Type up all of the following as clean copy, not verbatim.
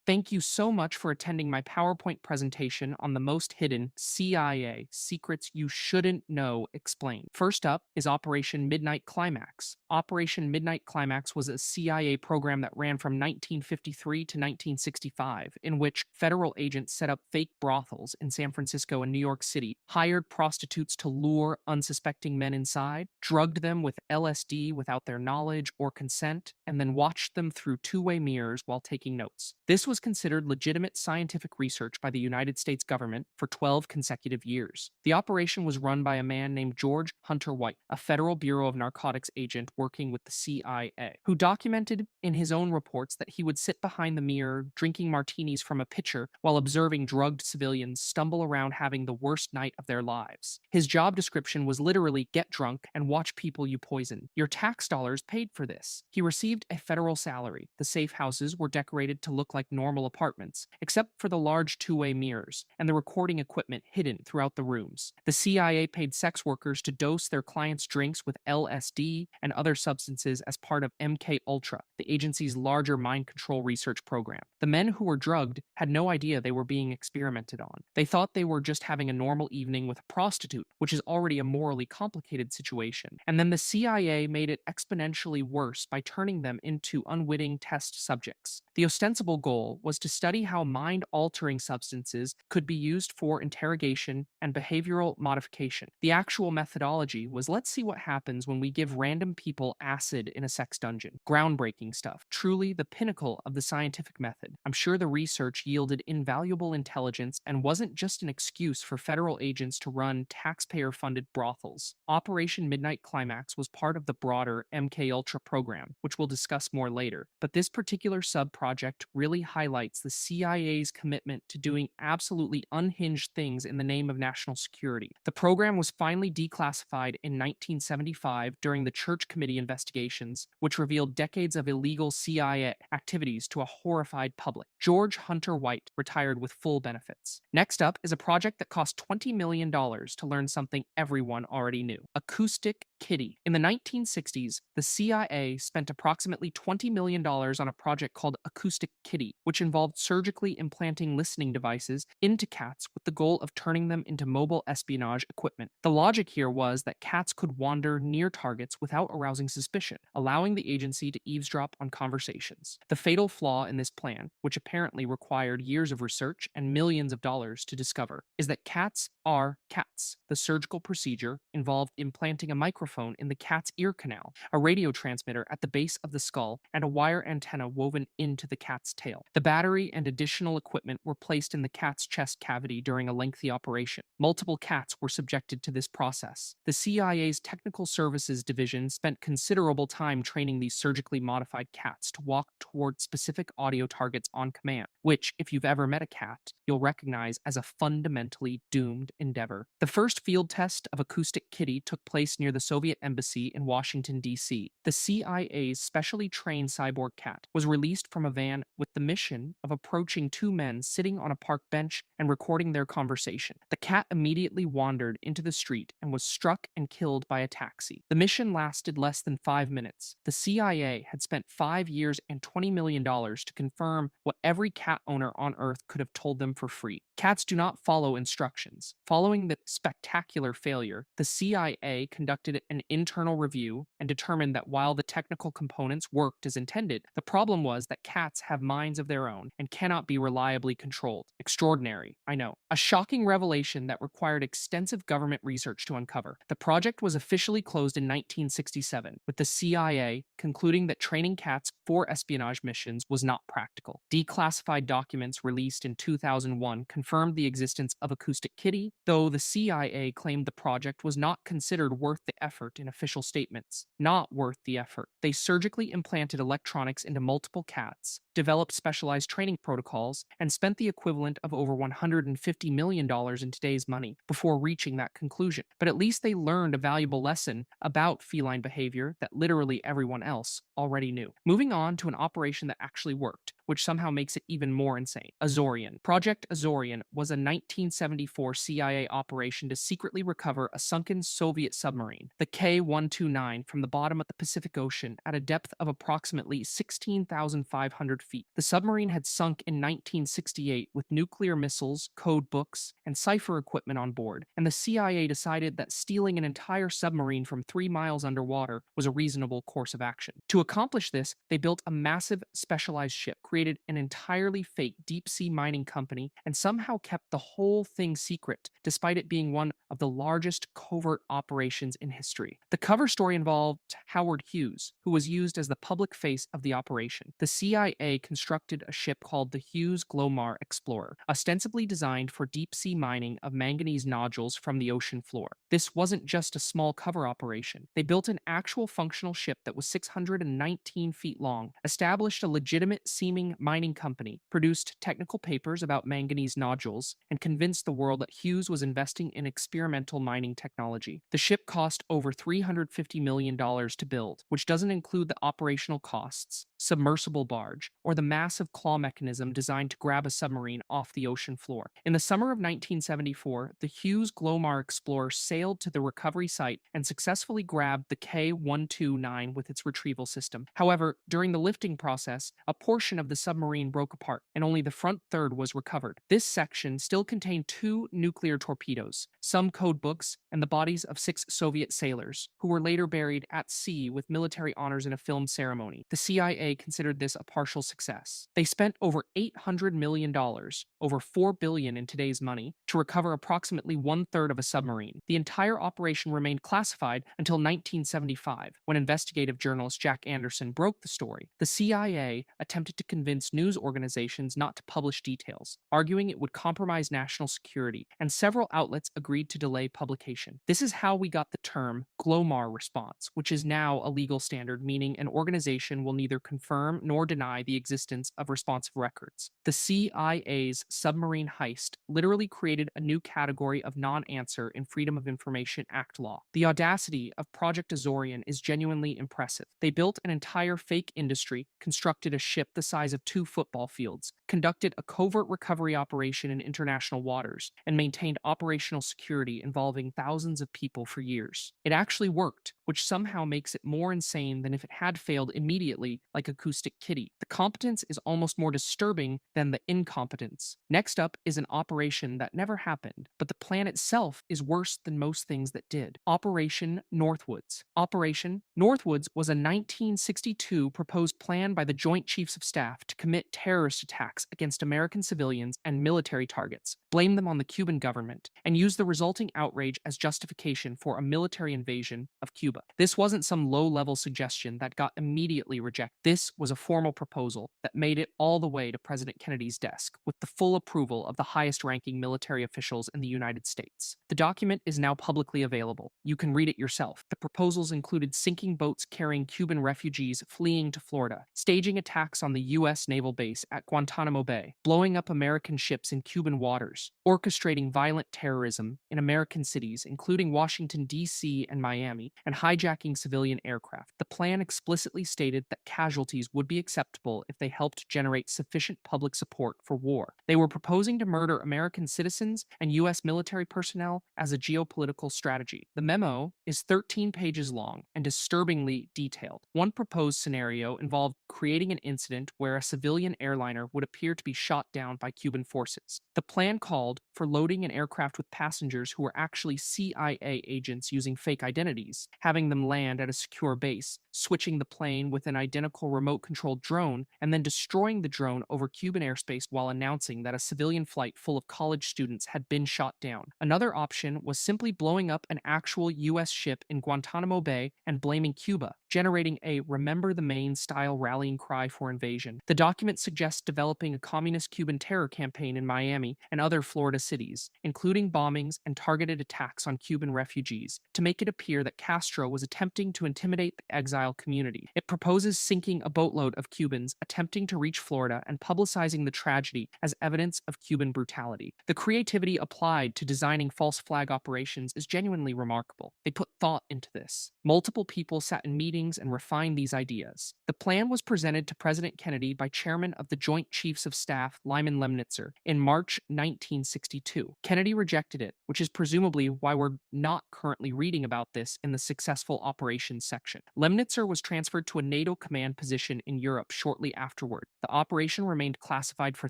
Thank you so much for attending my PowerPoint presentation on the most hidden CIA secrets you shouldn't know explained. First up is Operation Midnight Climax. Operation Midnight Climax was a CIA program that ran from 1953 to 1965, in which federal agents set up fake brothels in San Francisco and New York City, hired prostitutes to lure unsuspecting men inside, drugged them with LSD without their knowledge or consent, and then watched them through two-way mirrors while taking notes. This was considered legitimate scientific research by the United States government for 12 consecutive years. The operation was run by a man named George Hunter White, a Federal Bureau of Narcotics agent working with the CIA, who documented in his own reports that he would sit behind the mirror drinking martinis from a pitcher while observing drugged civilians stumble around having the worst night of their lives. His job description was literally get drunk and watch people you poison. Your tax dollars paid for this. He received a federal salary. The safe houses were decorated to look like normal apartments, except for the large two-way mirrors and the recording equipment hidden throughout the rooms. The CIA paid sex workers to dose their clients' drinks with LSD and other substances as part of MK Ultra, the agency's larger mind control research program. The men who were drugged had no idea they were being experimented on. They thought they were just having a normal evening with a prostitute, which is already a morally complicated situation. And then the CIA made it exponentially worse by turning them into unwitting test subjects. The ostensible goal was to study how mind-altering substances could be used for interrogation and behavioral modification. The actual methodology was, let's see what happens when we give random people acid in a sex dungeon. Groundbreaking stuff, truly the pinnacle of the scientific method. I'm sure the research yielded invaluable intelligence and wasn't just an excuse for federal agents to run taxpayer-funded brothels. Operation Midnight Climax was part of the broader MK Ultra program, which we'll discuss more later. But this particular sub-project really highlights the CIA's commitment to doing absolutely unhinged things in the name of national security. The program was finally declassified in 1975 during the Church Committee investigations, which revealed decades of illegal CIA activities to a horrified public. George Hunter White retired with full benefits. Next up is a project that cost $20 million to learn something everyone already knew: Acoustic Kitty. In the 1960s, the CIA spent approximately $20 million on a project called Acoustic Kitty, which involved surgically implanting listening devices into cats with the goal of turning them into mobile espionage equipment. The logic here was that cats could wander near targets without arousing suspicion, allowing the agency to eavesdrop on conversations. The fatal flaw in this plan, which apparently required years of research and millions of dollars to discover, is that cats are cats. The surgical procedure involved implanting a microphone in the cat's ear canal, a radio transmitter at the base of the skull, and a wire antenna woven into the cat's tail. The battery and additional equipment were placed in the cat's chest cavity during a lengthy operation. Multiple cats were subjected to this process. The CIA's Technical Services Division spent considerable time training these surgically modified cats to walk toward specific audio targets on command, which, if you've ever met a cat, you'll recognize as a fundamentally doomed endeavor. The first field test of Acoustic Kitty took place near the Soviet Embassy in Washington, D.C. The CIA's specially trained cyborg cat was released from a van with the mission of approaching two men sitting on a park bench and recording their conversation. The cat immediately wandered into the street and was struck and killed by a taxi. The mission lasted less than 5 minutes. The CIA had spent 5 years and $20 million to confirm what every cat owner on Earth could have told them for free. Cats do not follow instructions. Following the spectacular failure, the CIA conducted an internal review and determined that while the technical components worked as intended, the problem was that cats have minds of their own and cannot be reliably controlled. Extraordinary, I know. A shocking revelation that required extensive government research to uncover. The project was officially closed in 1967, with the CIA concluding that training cats for espionage missions was not practical. Declassified documents released in 2001 confirmed the existence of Acoustic Kitty, though the CIA claimed the project was not considered worth the effort in official statements. Not worth the effort. They surgically implanted electronics into multiple cats, developed specialized training protocols, and spent the equivalent of over $150 million in today's money before reaching that conclusion. But at least they learned a valuable lesson about feline behavior that literally everyone else already knew. Moving on to an operation that actually worked. which somehow makes it even more insane. Azorian. Project Azorian was a 1974 CIA operation to secretly recover a sunken Soviet submarine, the K-129, from the bottom of the Pacific Ocean at a depth of approximately 16,500 feet. The submarine had sunk in 1968 with nuclear missiles, code books, and cipher equipment on board, and the CIA decided that stealing an entire submarine from 3 miles underwater was a reasonable course of action. To accomplish this, they built a massive specialized ship, created an entirely fake deep sea mining company, and somehow kept the whole thing secret, despite it being one of the largest covert operations in history. The cover story involved Howard Hughes, who was used as the public face of the operation. The CIA constructed a ship called the Hughes Glomar Explorer, ostensibly designed for deep sea mining of manganese nodules from the ocean floor. This wasn't just a small cover operation. They built an actual functional ship that was 619 feet long, established a legitimate seeming mining company, produced technical papers about manganese nodules, and convinced the world that Hughes was investing in experimental mining technology. The ship cost over $350 million to build, which doesn't include the operational costs, submersible barge, or the massive claw mechanism designed to grab a submarine off the ocean floor. In the summer of 1974, the Hughes Glomar Explorer sailed to the recovery site and successfully grabbed the K-129 with its retrieval system. However, during the lifting process, a portion of the submarine broke apart, and only the front third was recovered. This section still contained 2 nuclear torpedoes, some code books, and the bodies of 6 Soviet sailors, who were later buried at sea with military honors in a filmed ceremony. The CIA considered this a partial success. They spent over $800 million, over $4 billion in today's money, to recover approximately 1/3 of a submarine. The entire operation remained classified until 1975, when investigative journalist Jack Anderson broke the story. The CIA attempted to convince news organizations not to publish details, arguing it would compromise national security, and several outlets agreed to delay publication. This is how we got the term Glomar response, which is now a legal standard meaning an organization will neither confirm nor deny the existence of responsive records. The CIA's submarine heist literally created a new category of non-answer in Freedom of Information Act law. The audacity of Project Azorian is genuinely impressive. They built an entire fake industry, constructed a ship the size of 2 football fields, conducted a covert recovery operation in international waters, and maintained operational security involving thousands of people for years. It actually worked, which somehow makes it more insane than if it had failed immediately like Acoustic Kitty. The competence is almost more disturbing than the incompetence. Next up is an operation that never happened, but the plan itself is worse than most things that did. Operation Northwoods. Operation Northwoods was a 1962 proposed plan by the Joint Chiefs of Staff to commit terrorist attacks against American civilians and military targets, blame them on the Cuban government, and use the resulting outrage as justification for a military invasion of Cuba. This wasn't some low-level suggestion that got immediately rejected. This was a formal proposal that made it all the way to President Kennedy's desk, with the full approval of the highest-ranking military officials in the United States. The document is now publicly available. You can read it yourself. The proposals included sinking boats carrying Cuban refugees fleeing to Florida, staging attacks on the U.S. naval base at Guantanamo Bay, blowing up American ships in Cuban waters, orchestrating violent terrorism in American cities, including Washington, D.C. and Miami, and hijacking civilian aircraft. The plan explicitly stated that casualties would be acceptable if they helped generate sufficient public support for war. They were proposing to murder American citizens and U.S. military personnel as a geopolitical strategy. The memo is 13 pages long and disturbingly detailed. One proposed scenario involved creating an incident where a civilian airliner would appear to be shot down by Cuban forces. The plan called for loading an aircraft with passengers who were actually CIA agents using fake identities, having them land at a secure base, switching the plane with an identical remote-controlled drone, and then destroying the drone over Cuban airspace while announcing that a civilian flight full of college students had been shot down. Another option was simply blowing up an actual U.S. ship in Guantanamo Bay and blaming Cuba, generating a Remember the Maine-style rallying cry for invasion. The document suggests developing a communist Cuban terror campaign in Miami and other Florida cities, including bombings and targeted attacks on Cuban refugees, to make it appear that Castro was attempting to intimidate the exile community. It proposes sinking a boatload of Cubans attempting to reach Florida and publicizing the tragedy as evidence of Cuban brutality. The creativity applied to designing false flag operations is genuinely remarkable. They put thought into this. Multiple people sat in meetings and refined these ideas. The plan was presented to President Kennedy by Chairman of the Joint Chiefs of Staff Lyman Lemnitzer in March 1962. Kennedy rejected it, which is presumably why we're not currently reading about this in the successful operations section. Lemnitzer was transferred to a NATO command position in Europe shortly afterward. The operation remained classified for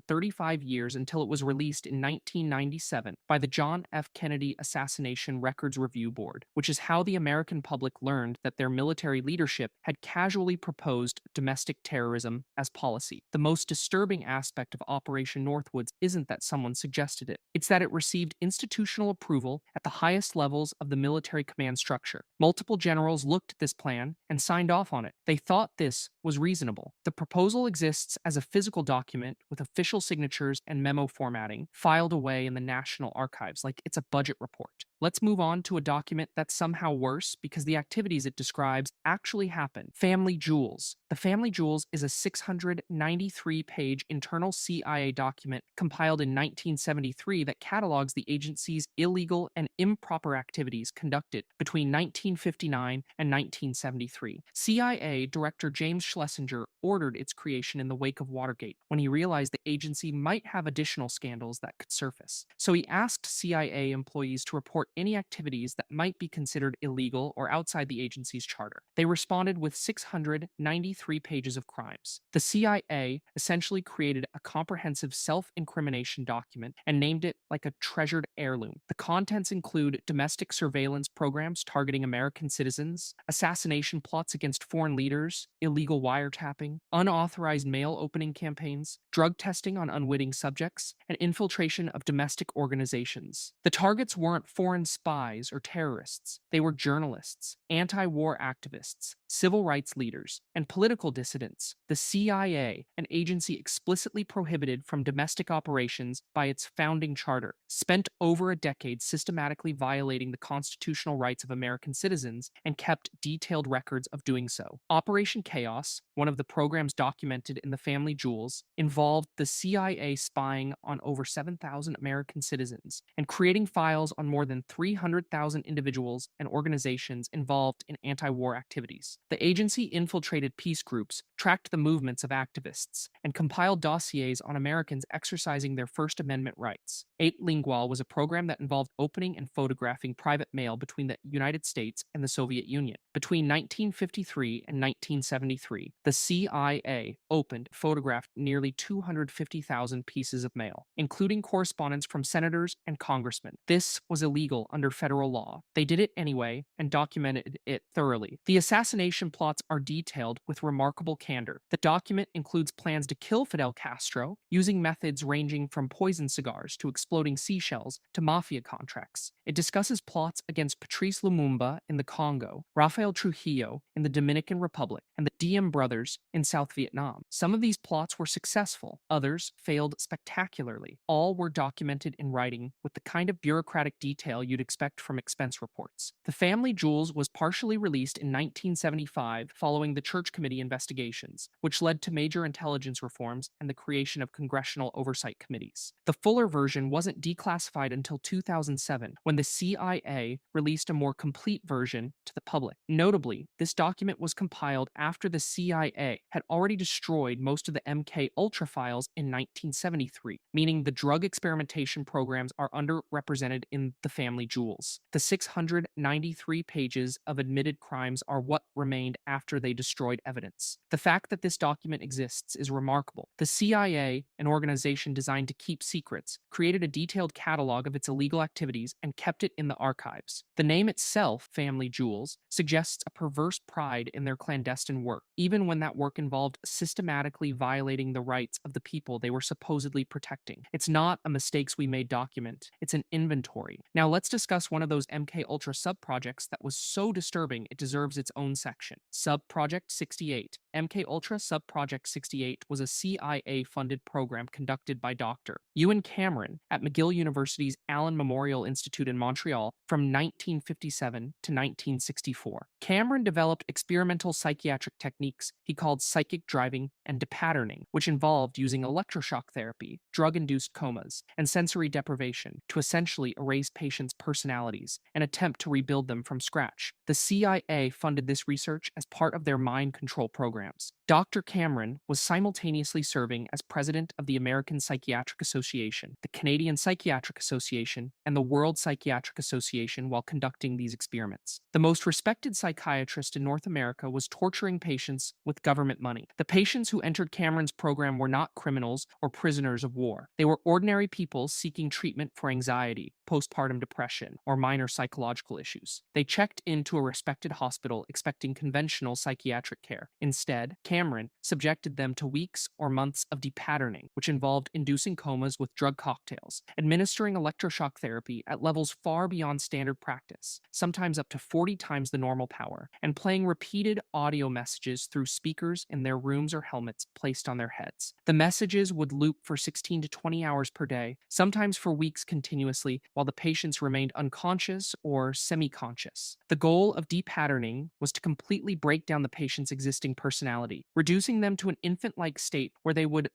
35 years until it was released in 1997 by the John F. Kennedy Assassination Records Review Board, which is how the American public learned that their military leadership had casually proposed domestic terrorism as policy. The most disturbing aspect of Operation Northwoods isn't that someone suggested it, it's that it received institutional approval at the highest levels of the military command structure. Multiple generals looked at this plan and signed off on it. They thought this was reasonable. The proposal exists as a physical document with official signatures and memo formatting filed away in the National Archives like it's a budget report. Let's move on to a document that's somehow worse because the activities it describes actually happen. Family Jewels. The Family Jewels is a 693-page internal CIA document compiled in 1973 that catalogs the agency's illegal and improper activities conducted between 1959 and 1973. CIA Director James Schlesinger ordered its creation in the wake of Watergate when he realized the agency might have additional scandals that could surface. So he asked CIA employees to report any activities that might be considered illegal or outside the agency's charter. They responded with 693 pages of crimes. The CIA essentially created a comprehensive self-incrimination document and named it like a treasured heirloom. The contents include domestic surveillance programs targeting American citizens, assassination plots against foreign leaders, illegal wiretapping, unauthorized mail opening campaigns, drug testing on unwitting subjects, and infiltration of domestic organizations. The targets weren't foreign spies or terrorists. They were journalists, anti-war activists, civil rights leaders, and political dissidents. The CIA, an agency explicitly prohibited from domestic operations by its founding charter, spent over a decade systematically violating the constitutional rights of American citizens and kept detailed records of doing so. Operation Chaos, one of the programs documented in the Family Jewels, involved the CIA spying on over 7,000 American citizens and creating files on more than 300,000 individuals and organizations involved in anti-war activities. The agency infiltrated peace groups, tracked the movements of activists, and compiled dossiers on Americans exercising their First Amendment rights. Eight Lingual was a program that involved opening and photographing private mail between the United States and the Soviet Union. Between 1953 and 1973, the CIA opened, photographed nearly 250,000 pieces of mail, including correspondence from senators and congressmen. This was illegal under federal law. They did it anyway and documented it thoroughly. The assassination plots are detailed with remarkable candor. The document includes plans to kill Fidel Castro using methods ranging from poison cigars to exploding seashells to mafia contracts. It discusses plots against Patrice Lumumba in the Congo, Rafael Trujillo in the Dominican Republic, and the Diem brothers in South Vietnam. Some of these plots were successful, others failed spectacularly. All were documented in writing with the kind of bureaucratic detail you'd expect from expense reports. The Family Jewels was partially released in 1975 following the Church Committee investigations, which led to major intelligence reforms and the creation of congressional oversight committees. The fuller version wasn't declassified until 2007, when the CIA released a more complete version to the public. Notably, this document was compiled after the CIA had already destroyed most of the MK Ultra files in 1973, meaning the drug experimentation programs are underrepresented in the Family Jewels. The 693 pages of admitted crimes are what remained after they destroyed evidence. The fact that this document exists is remarkable. The CIA, an organization designed to keep secrets, created a detailed catalog of its illegal activities and kept it in the archives. The name itself, Family Jewels, suggests a perverse pride in their clandestine work, even when that work involved systematically violating the rights of the people they were supposedly protecting. It's not a mistakes we made document, it's an inventory. Now let's discuss one of those MK Ultra sub-projects that was so disturbing it deserves its own section. Sub-Project 68. MK Ultra Sub-Project 68 was a CIA-funded program conducted by Dr. Ewan Cameron at McGill University's Allen Memorial Institute in Montreal from 1957 to 1964. Cameron developed experimental psychiatric techniques he called psychic driving and depatterning, which involved using electroshock therapy, drug-induced comas, and sensory deprivation to essentially erase patients' personalities and attempt to rebuild them from scratch. The CIA funded this research as part of their mind control programs. Dr. Cameron was simultaneously serving as president of the American Psychiatric Association, the Canadian Psychiatric Association, and the World Psychiatric Association while conducting these experiments. The most respected psychiatrist in North America was torturing patients with government money. The patients who entered Cameron's program were not criminals or prisoners of war. They were ordinary people seeking treatment for anxiety, postpartum depression, or minor psychological issues. They checked into a respected hospital expecting conventional psychiatric care. Instead, Cameron subjected them to weeks or months of depatterning, which involved inducing comas with drug cocktails, administering electroshock therapy at levels far beyond standard practice, sometimes up to 40 times the normal power, and playing repeated audio messages through speakers in their rooms or helmets placed on their heads. The messages would loop for 16 to 20 hours per day, sometimes for weeks continuously, while the patients remained unconscious or semi-conscious. The goal of depatterning was to completely break down the patient's existing personality, reducing them to an infant-like state where they would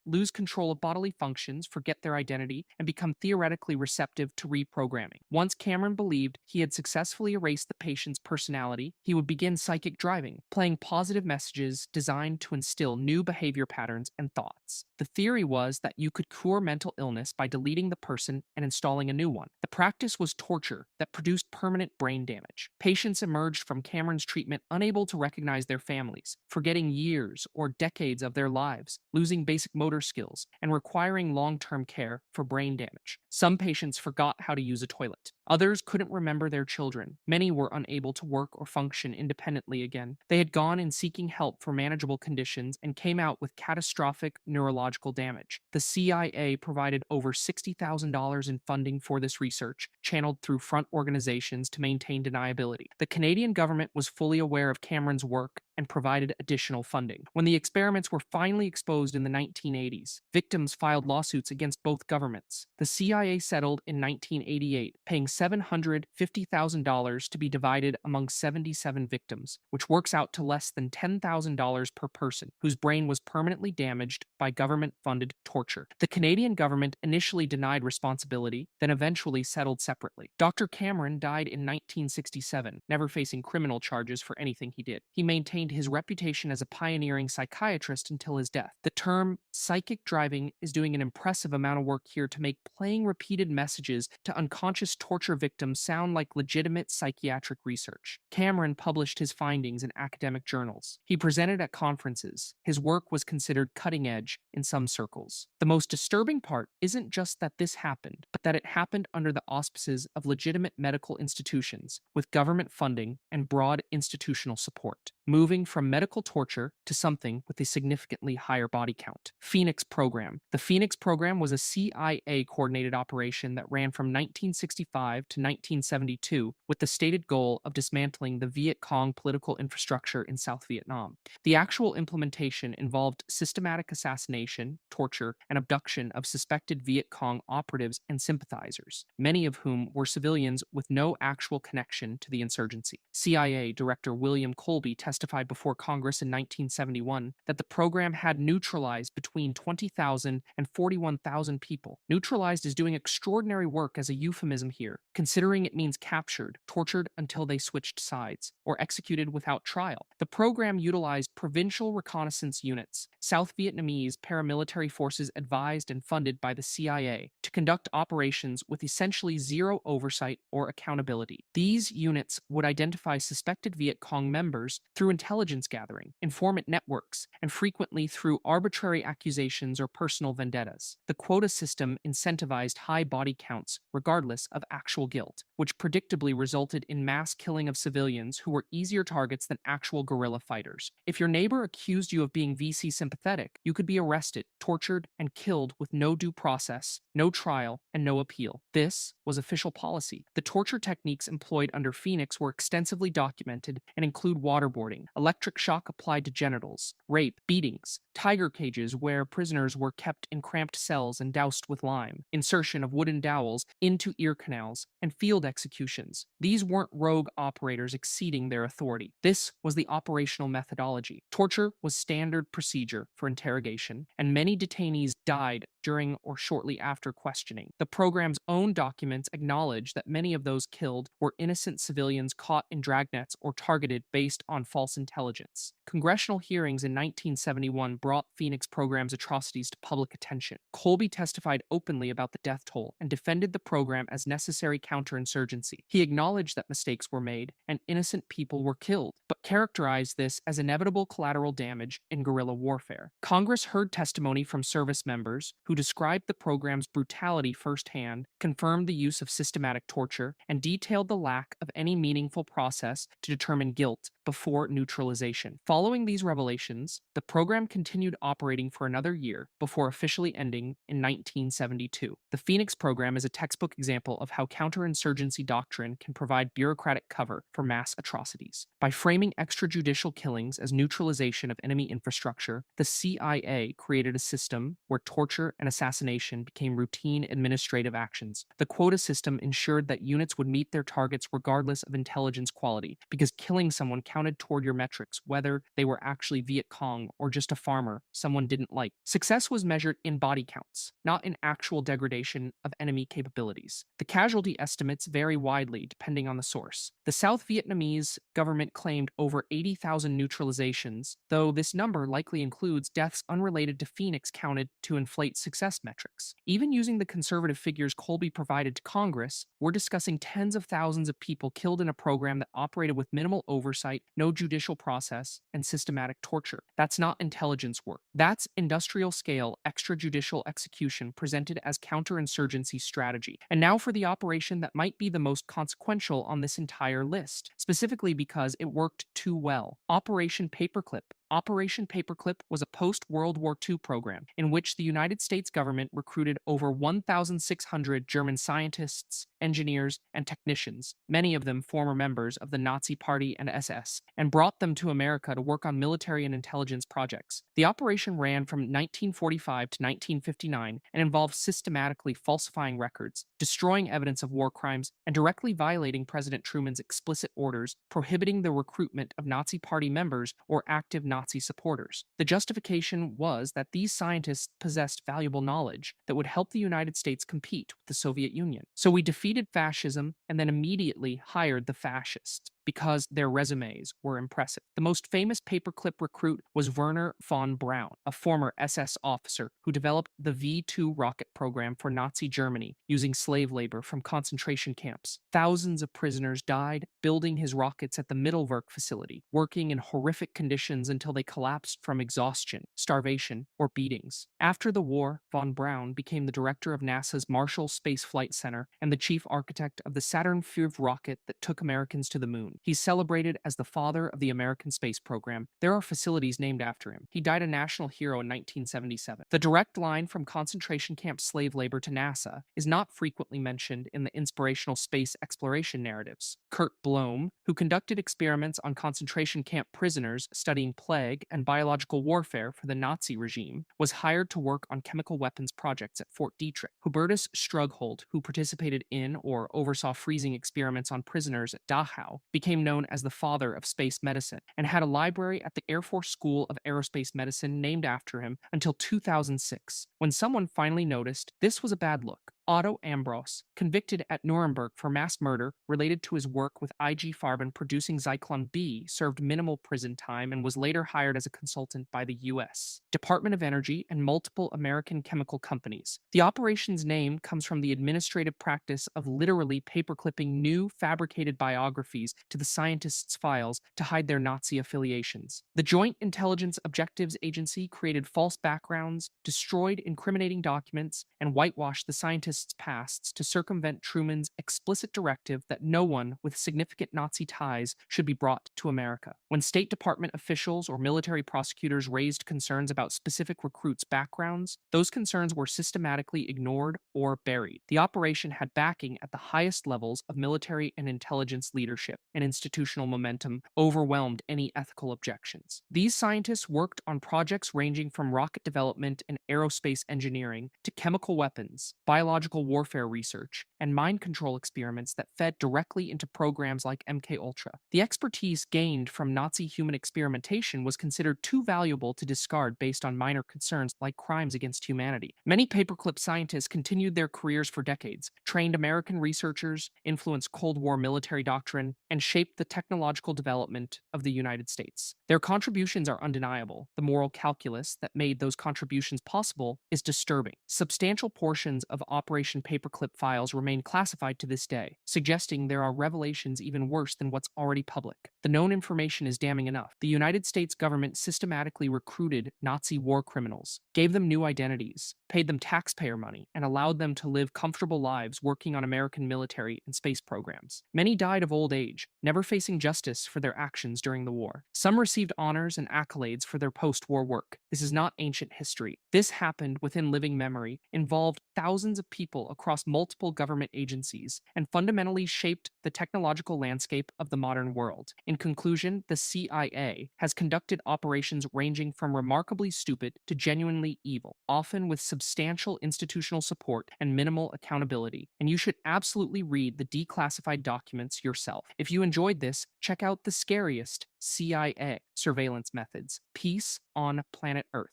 lose control of bodily functions, forget their identity, and become theoretically receptive to reprogramming. Once Cameron believed he had successfully erased the patient's personality, he would begin psychic driving, playing positive messages designed to instill new behavior patterns and thoughts. The theory was that you could cure mental illness by deleting the person and installing a new one. The practice was torture that produced permanent brain damage. Patients emerged from Cameron's treatment unable to recognize their families, forgetting years or decades of their lives, losing basic motor skills, and requiring long-term care for brain damage. Some patients forgot how to use a toilet. Others couldn't remember their children. Many were unable to work or function independently again. They had gone in seeking help for manageable conditions and came out with catastrophic neurological damage. The CIA provided over $60,000 in funding for this research, channeled through front organizations to maintain deniability. The Canadian government was fully aware of Cameron's work and provided additional funding. When the experiments were finally exposed in the 1980s, victims filed lawsuits against both governments. The CIA settled in 1988, paying $750,000 to be divided among 77 victims, which works out to less than $10,000 per person whose brain was permanently damaged by government-funded torture. The Canadian government initially denied responsibility, then eventually settled separately. Dr. Cameron died in 1967, never facing criminal charges for anything he did. He maintained his reputation as a pioneering psychiatrist until his death. The term psychic driving is doing an impressive amount of work here to make playing repeated messages to unconscious torture victims sound like legitimate psychiatric research. Cameron published his findings in academic journals. He presented at conferences. His work was considered cutting edge in some circles. The most disturbing part isn't just that this happened, but that it happened under the auspices of legitimate medical institutions with government funding and broad institutional support, moving from medical torture to something with a significantly higher body count. Phoenix Program. The Phoenix Program was a CIA-coordinated operation that ran from 1965 to 1972 with the stated goal of dismantling the Viet Cong political infrastructure in South Vietnam. The actual implementation involved systematic assassination, torture, and abduction of suspected Viet Cong operatives and sympathizers, many of whom were civilians with no actual connection to the insurgency. CIA Director William Colby testified before Congress in 1971 that the program had neutralized between 20,000 and 41,000 people. Neutralized is doing extraordinary work as a euphemism here, considering it means captured, tortured until they switched sides, or executed without trial. The program utilized provincial reconnaissance units, South Vietnamese paramilitary forces advised and funded by the CIA, to conduct operations with essentially zero oversight or accountability. These units would identify suspected Viet Cong members through intelligence gathering, informant networks, and frequently through arbitrary accusations or personal vendettas. The quota system incentivized high body counts regardless of actual guilt, which predictably resulted in mass killing of civilians who were easier targets than actual guerrilla fighters. If your neighbor accused you of being VC sympathetic, you could be arrested, tortured, and killed with no due process, no trial, and no appeal. This was official policy. The torture techniques employed under Phoenix were extensively documented and include waterboarding, electric shock applied to genitals, rape, beatings, tiger cages where prisoners were kept in cramped cells and doused with lime, insertion of wooden dowels into ear canals, and field executions. These weren't rogue operators exceeding their authority. This was the operational methodology. Torture was standard procedure for interrogation, and many detainees died during or shortly after questioning. The program's own documents acknowledge that many of those killed were innocent civilians caught in dragnets or targeted based on false false intelligence. Congressional hearings in 1971 brought Phoenix program's atrocities to public attention. Colby testified openly about the death toll and defended the program as necessary counterinsurgency. He acknowledged that mistakes were made and innocent people were killed, but characterized this as inevitable collateral damage in guerrilla warfare. Congress heard testimony from service members who described the program's brutality firsthand, confirmed the use of systematic torture, and detailed the lack of any meaningful process to determine guilt before neutralization. Following these revelations, the program continued operating for another year before officially ending in 1972. The Phoenix program is a textbook example of how counterinsurgency doctrine can provide bureaucratic cover for mass atrocities. By framing extrajudicial killings as neutralization of enemy infrastructure, the CIA created a system where torture and assassination became routine administrative actions. The quota system ensured that units would meet their targets regardless of intelligence quality, because killing someone counted toward your metrics, whether they were actually Viet Cong or just a farmer someone didn't like. Success was measured in body counts, not in actual degradation of enemy capabilities. The casualty estimates vary widely depending on the source. The South Vietnamese government claimed over 80,000 neutralizations, though this number likely includes deaths unrelated to Phoenix counted to inflate success metrics. Even using the conservative figures Colby provided to Congress, we're discussing tens of thousands of people killed in a program that operated with minimal oversight, no judicial process, and systematic torture. That's not intelligence work. That's industrial scale extrajudicial execution presented as counterinsurgency strategy. And now for the operation that might be the most consequential on this entire list, specifically because it worked too well. Operation Paperclip. Operation Paperclip was a post-World War II program in which the United States government recruited over 1,600 German scientists, engineers, and technicians, many of them former members of the Nazi Party and SS, and brought them to America to work on military and intelligence projects. The operation ran from 1945 to 1959 and involved systematically falsifying records, destroying evidence of war crimes, and directly violating President Truman's explicit orders prohibiting the recruitment of Nazi Party members or active Nazi supporters. The justification was that these scientists possessed valuable knowledge that would help the United States compete with the Soviet Union. So we defeated fascism and then immediately hired the fascists because their resumes were impressive. The most famous paperclip recruit was Werner von Braun, a former SS officer who developed the V-2 rocket program for Nazi Germany using slave labor from concentration camps. Thousands of prisoners died building his rockets at the Mittelwerk facility, working in horrific conditions until they collapsed from exhaustion, starvation, or beatings. After the war, von Braun became the director of NASA's Marshall Space Flight Center and the chief architect of the Saturn V rocket that took Americans to the moon. He's celebrated as the father of the American space program. There are facilities named after him. He died a national hero in 1977. The direct line from concentration camp slave labor to NASA is not frequently mentioned in the inspirational space exploration narratives. Kurt Blohm, who conducted experiments on concentration camp prisoners studying plague and biological warfare for the Nazi regime, was hired to work on chemical weapons projects at Fort Detrick. Hubertus Strughold, who participated in or oversaw freezing experiments on prisoners at Dachau, became known as the father of space medicine and had a library at the Air Force School of Aerospace Medicine named after him until 2006, when someone finally noticed this was a bad look. Otto Ambros, convicted at Nuremberg for mass murder related to his work with IG Farben producing Zyklon B, served minimal prison time and was later hired as a consultant by the U.S. Department of Energy and multiple American chemical companies. The operation's name comes from the administrative practice of literally paperclipping new fabricated biographies to the scientists' files to hide their Nazi affiliations. The Joint Intelligence Objectives Agency created false backgrounds, destroyed incriminating documents, and whitewashed the scientists' pasts to circumvent Truman's explicit directive that no one with significant Nazi ties should be brought to America. When State Department officials or military prosecutors raised concerns about specific recruits' backgrounds, those concerns were systematically ignored or buried. The operation had backing at the highest levels of military and intelligence leadership, and institutional momentum overwhelmed any ethical objections. These scientists worked on projects ranging from rocket development and aerospace engineering to chemical weapons, biological biological warfare research, and mind control experiments that fed directly into programs like MKUltra. The expertise gained from Nazi human experimentation was considered too valuable to discard based on minor concerns like crimes against humanity. Many paperclip scientists continued their careers for decades, trained American researchers, influenced Cold War military doctrine, and shaped the technological development of the United States. Their contributions are undeniable. The moral calculus that made those contributions possible is disturbing. Substantial portions of Operation Paperclip files remain classified to this day, suggesting there are revelations even worse than what's already public. The known information is damning enough. The United States government systematically recruited Nazi war criminals, gave them new identities, paid them taxpayer money, and allowed them to live comfortable lives working on American military and space programs. Many died of old age, never facing justice for their actions during the war. Some received honors and accolades for their post war work. This is not ancient history. This happened within living memory, involved thousands of people across multiple government agencies, and fundamentally shaped the technological landscape of the modern world. In conclusion, the CIA has conducted operations ranging from remarkably stupid to genuinely evil, often with substantial institutional support and minimal accountability, and you should absolutely read the declassified documents yourself. If you enjoyed this, check out the scariest CIA surveillance methods: Peace on Planet Earth.